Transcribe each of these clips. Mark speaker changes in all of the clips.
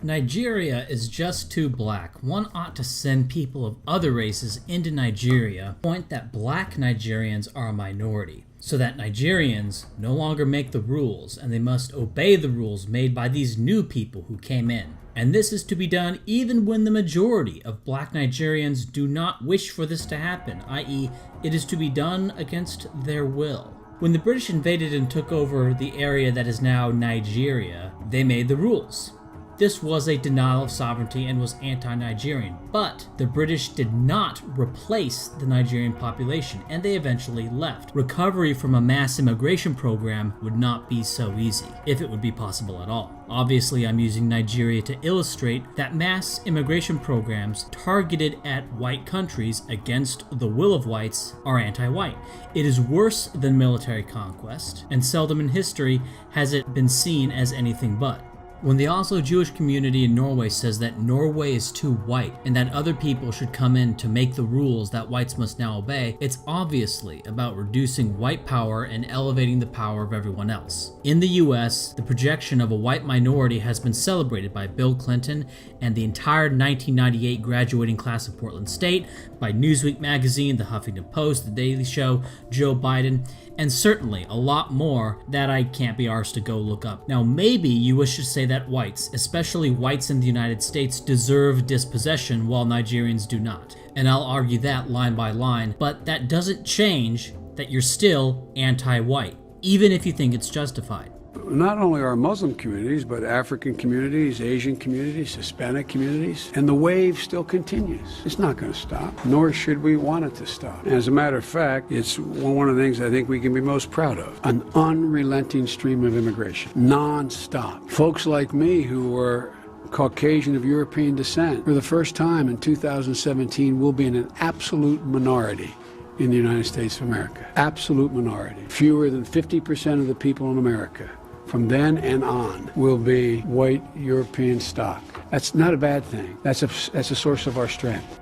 Speaker 1: Nigeria is just too black. One ought to send people of other races into Nigeria, point that black Nigerians are a minority, so that Nigerians no longer make the rules and they must obey the rules made by these new people who came in. And this is to be done even when the majority of black Nigerians do not wish for this to happen, i.e., it is to be done against their will. When the British invaded and took over the area that is now Nigeria, they made the rules. This was a denial of sovereignty and was anti-Nigerian, but the British did not replace the Nigerian population, and they eventually left. Recovery from a mass immigration program would not be so easy, if it would be possible at all. Obviously, I'm using Nigeria to illustrate that mass immigration programs targeted at white countries against the will of whites are anti-white. It is worse than military conquest, and seldom in history has it been seen as anything but. When the Oslo Jewish community in Norway says that Norway is too white and that other people should come in to make the rules that whites must now obey, it's obviously about reducing white power and elevating the power of everyone else. In the US, the projection of a white minority has been celebrated by Bill Clinton and the entire 1998 graduating class of Portland State, by Newsweek magazine, The Huffington Post, The Daily Show, Joe Biden, and certainly a lot more that I can't be arsed to go look up. Now, maybe you wish to say that whites, especially whites in the United States, deserve dispossession while Nigerians do not. And I'll argue that line by line, but that doesn't change that you're still anti-white, even if you think it's justified.
Speaker 2: Not only our Muslim communities, but African communities, Asian communities, Hispanic communities, and the wave still continues. It's not going to stop, nor should we want it to stop. As a matter of fact, it's one of the things I think we can be most proud of. An unrelenting stream of immigration, non-stop. Folks like me who were Caucasian of European descent, for the first time in 2017, will be in an absolute minority in the United States of America. Absolute minority. Fewer than 50% of the people in America from then and on will be white European stock. That's not a bad thing. That's a source of our strength.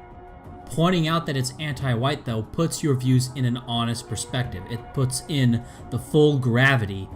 Speaker 1: Pointing out that it's anti-white, though, puts your views in an honest perspective. It puts in the full gravity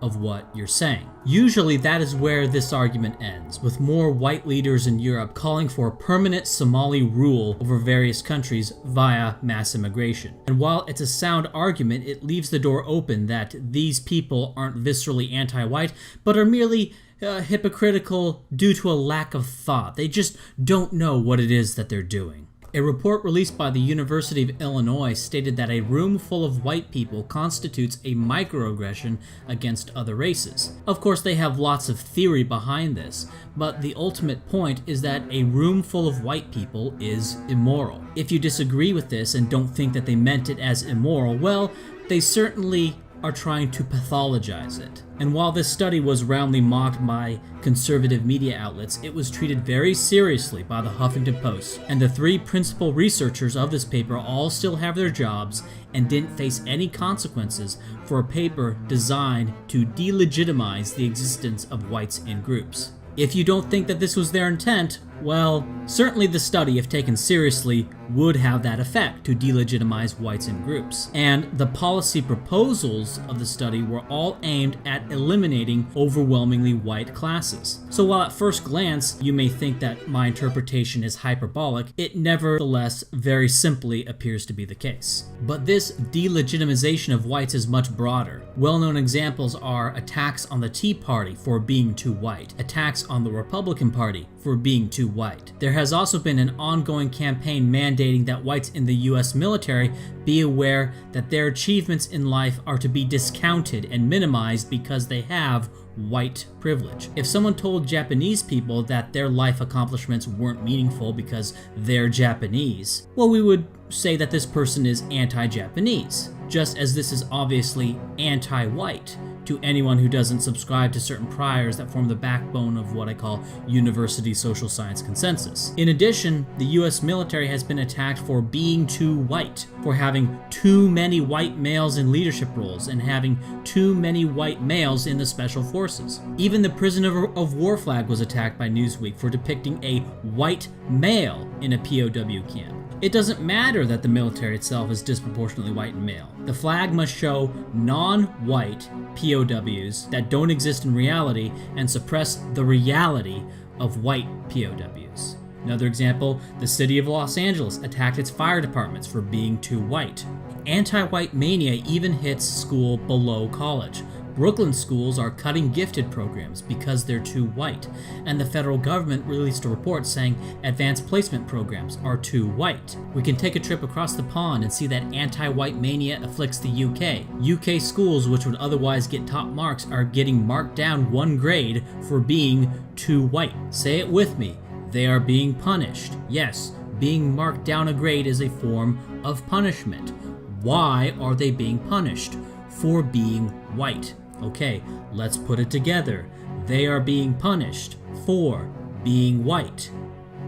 Speaker 1: of what you're saying. Usually that is where this argument ends, with more white leaders in Europe calling for permanent Somali rule over various countries via mass immigration. And while it's a sound argument, it leaves the door open that these people aren't viscerally anti-white, but are merely hypocritical due to a lack of thought. They just don't know what it is that they're doing. A report released by the University of Illinois stated that a room full of white people constitutes a microaggression against other races. Of course, they have lots of theory behind this, but the ultimate point is that a room full of white people is immoral. If you disagree with this and don't think that they meant it as immoral, well, they certainly are trying to pathologize it. And while this study was roundly mocked by conservative media outlets, it was treated very seriously by the Huffington Post, and the three principal researchers of this paper all still have their jobs and didn't face any consequences for a paper designed to delegitimize the existence of whites in groups. If you don't think that this was their intent, well, certainly the study, if taken seriously, would have that effect to delegitimize whites in groups. And the policy proposals of the study were all aimed at eliminating overwhelmingly white classes. So while at first glance you may think that my interpretation is hyperbolic, it nevertheless very simply appears to be the case. But this delegitimization of whites is much broader. Well-known examples are attacks on the Tea Party for being too white, attacks on the Republican Party for being too white. There has also been an ongoing campaign mandating that whites in the US military be aware that their achievements in life are to be discounted and minimized because they have white privilege. If someone told Japanese people that their life accomplishments weren't meaningful because they're Japanese, well, we would say that this person is anti-Japanese, just as this is obviously anti-white to anyone who doesn't subscribe to certain priors that form the backbone of what I call university social science consensus. In addition, the US military has been attacked for being too white, for having too many white males in leadership roles, and having too many white males in the special forces. Even the prisoner of war flag was attacked by Newsweek for depicting a white male in a POW camp. It doesn't matter that the military itself is disproportionately white and male. The flag must show non-white POWs that don't exist in reality and suppress the reality of white POWs. Another example, the city of Los Angeles attacked its fire departments for being too white. Anti-white mania even hits school below college. Brooklyn schools are cutting gifted programs because they're too white, and the federal government released a report saying advanced placement programs are too white. We can take a trip across the pond and see that anti-white mania afflicts the UK. UK schools, which would otherwise get top marks, are getting marked down 1 grade for being too white. Say it with me. They are being punished. Yes, being marked down a grade is a form of punishment. Why are they being punished? For being white. Okay, let's put it together. They are being punished for being white.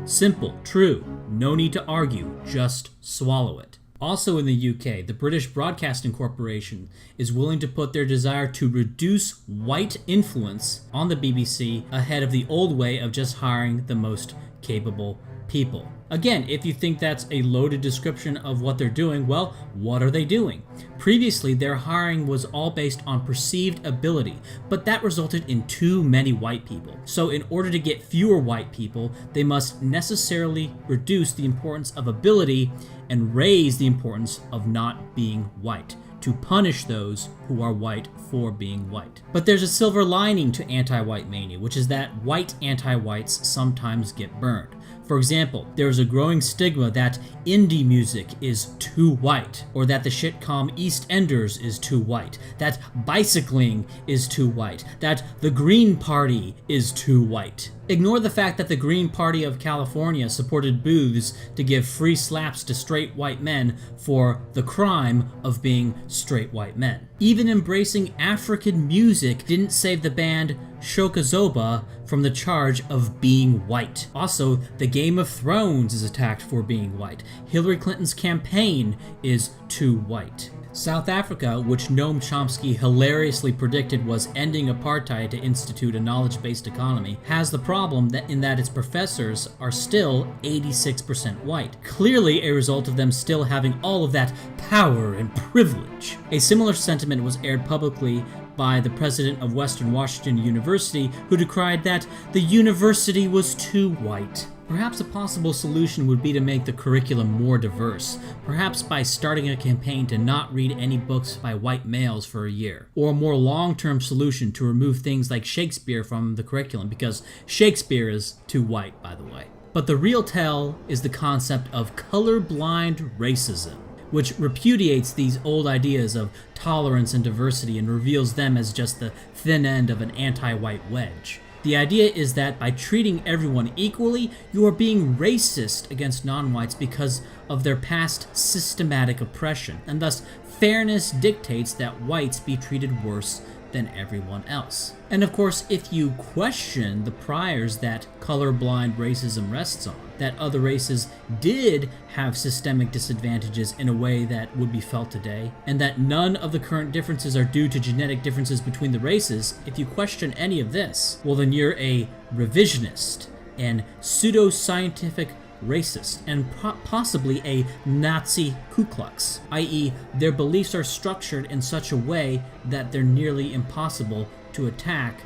Speaker 1: Simple, true, no need to argue, just swallow it. Also in the UK, the British Broadcasting Corporation is willing to put their desire to reduce white influence on the BBC ahead of the old way of just hiring the most capable people. Again, if you think that's a loaded description of what they're doing, well, what are they doing? Previously, their hiring was all based on perceived ability, but that resulted in too many white people. So in order to get fewer white people, they must necessarily reduce the importance of ability and raise the importance of not being white, to punish those who are white for being white. But there's a silver lining to anti-white mania, which is that white anti-whites sometimes get burned. For example, there is a growing stigma that indie music is too white, or that the shitcom EastEnders is too white, that bicycling is too white, that the Green Party is too white. Ignore the fact that the Green Party of California supported booths to give free slaps to straight white men for the crime of being straight white men. Even embracing African music didn't save the band Shokazoba from the charge of being white. Also, the Game of Thrones is attacked for being white. Hillary Clinton's campaign is too white. South Africa, which Noam Chomsky hilariously predicted was ending apartheid to institute a knowledge-based economy, has the problem that in that its professors are still 86% white, clearly a result of them still having all of that power and privilege. A similar sentiment was aired publicly by the president of Western Washington University, who decried that the university was too white. Perhaps a possible solution would be to make the curriculum more diverse, perhaps by starting a campaign to not read any books by white males for a year, or a more long-term solution to remove things like Shakespeare from the curriculum, because Shakespeare is too white, by the way. But the real tell is the concept of colorblind racism, which repudiates these old ideas of tolerance and diversity and reveals them as just the thin end of an anti-white wedge. The idea is that by treating everyone equally, you are being racist against non-whites because of their past systematic oppression, and thus fairness dictates that whites be treated worse than everyone else. And of course, if you question the priors that colorblind racism rests on, that other races did have systemic disadvantages in a way that would be felt today, and that none of the current differences are due to genetic differences between the races, if you question any of this, well then you're a revisionist and pseudo-scientific racist, and possibly a Nazi Ku Klux, i.e. their beliefs are structured in such a way that they're nearly impossible to attack,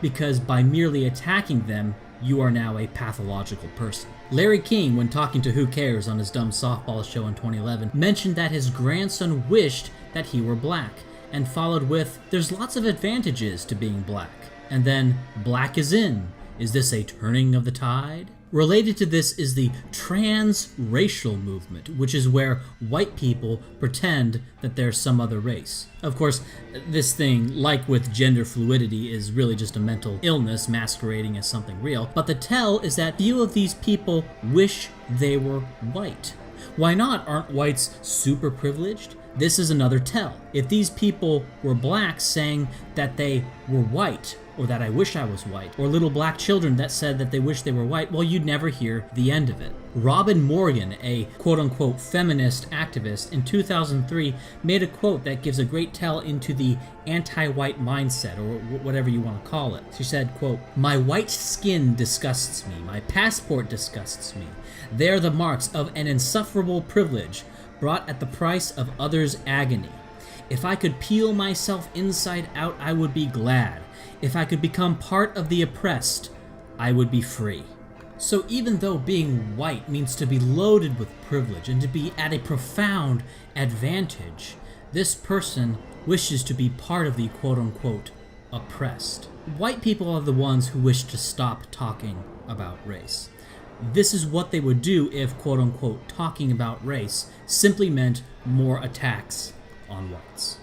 Speaker 1: because by merely attacking them, you are now a pathological person. Larry King, when talking to Who Cares on his dumb softball show in 2011, mentioned that his grandson wished that he were black, and followed with, "There's lots of advantages to being black." And then, "Black is in. Is this a turning of the tide?" Related to this is the transracial movement, which is where white people pretend that they're some other race. Of course, this thing, like with gender fluidity, is really just a mental illness masquerading as something real, but the tell is that few of these people wish they were white. Why not? Aren't whites super privileged? This is another tell. If these people were black saying that they were white, or that I wish I was white, or little black children that said that they wish they were white, well, you'd never hear the end of it. Robin Morgan, a quote-unquote feminist activist, in 2003 made a quote that gives a great tell into the anti-white mindset, or whatever you want to call it. She said, quote, "My white skin disgusts me. My passport disgusts me. They are the marks of an insufferable privilege brought at the price of others' agony. If I could peel myself inside out, I would be glad. If I could become part of the oppressed, I would be free. So even though being white means to be loaded with privilege and to be at a profound advantage, this person wishes to be part of the quote-unquote oppressed. White people are the ones who wish to stop talking about race. This is what they would do if quote-unquote talking about race simply meant more attacks on whites.